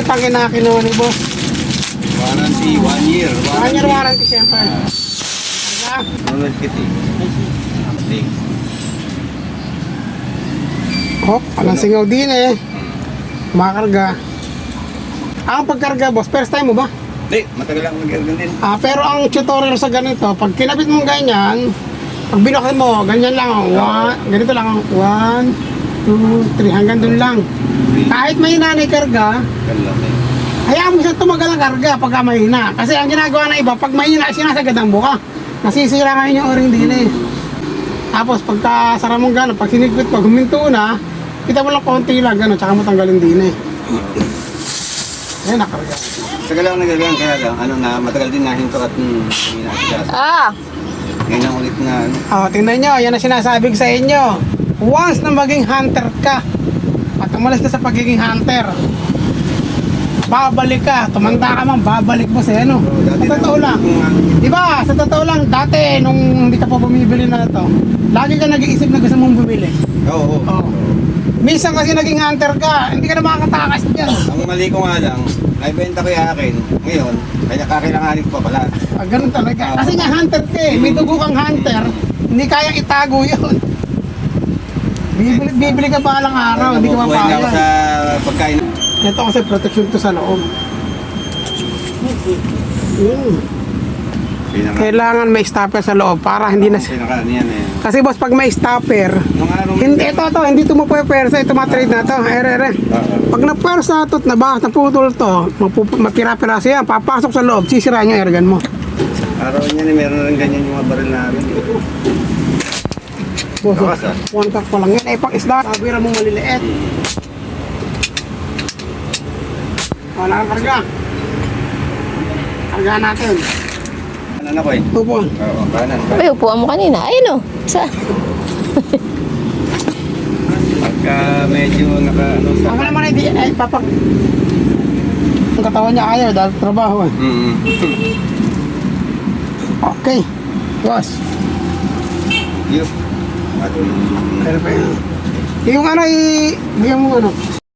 pang kinakinuha ni boss? Warranty, 1 year. 1 year warranty siyempre. Diba? Ano kasi? Oh, walang singaw din eh. Makarga. Ang pagkarga boss, first time mo ba? Hindi, matagal lang mag-ergan din. Pero ang tutorial sa ganito, pag kinabit mo ganyan, pag binuksan mo, ganyan lang. Ganito lang. 1, 2, 3, hanggang dun lang. Kahit mahina na yung karga, hayaan mo siya tumagal ang karga pagka mahina. Kasi ang ginagawa ng iba, pag mahina, sinasagad ang buka. Nasisira ngayon yung o-ring din eh. Tapos pagka sara mong gano'n, pag sinigpit, pag huminto na, kita mo lang konti lang gano'n, tsaka mo tanggalin din eh. Ayan, nakarga. Matagal lang nag-ergan, kaya lang, matagal din nahinto at hindi na siya. Ngayon ang ulit na, Tingnan nyo, yan ang sinasabi ko sa inyo. Once na maging hunter ka, at umalis ka sa pagiging hunter, babalik ka, tumanda ka man, babalik mo sa ano. Sa totoo lang. Diba, sa totoo lang, dati nung hindi ka pa bumibili na ito, lagi ka nag-iisip na gusto mong bumili. Oo. Minsan kasi naging hunter ka, hindi ka na makakatakas dyan. Ang mali ko nga lang, naibenta ko yung akin. Ngayon, kaya kakailanganin ko pa pala. Ganun talaga. Kasi nga hunter ka eh, may dugo kang hunter, hindi kayang itago yun. Bibili ka pa lang araw, hindi ka Nabubuhay na ako mapayag. sa pagkain. Ito kasi protection to sa loob. Kailangan may stopper sa loob para hindi na... Pinaka niyan eh. Kasi boss, pag may stopper, Nung araw hindi ito mapupersa, ito matrade na to. Pag napersa ito at naputol to, mapira-pira siya, papasok sa loob, sisirain yung airgun mo. Araw niyan eh, meron rin ganyan yung mga baril namin. Boss, Lakas, ah. one pack pa lang yan. Pang isda, sabira mo maliliit. Wala kang karga. Karga natin. Kanan ako eh. Upuan. Oo, kanan. Ay, upuan mo kanina. Ayun o. Pagka medyo sa... Ako naman hindi, papak. Ang katawan niya ayaw dahil trabaho eh. Okay. Boss. Yup. Pero pa yun. Yung bigyan mo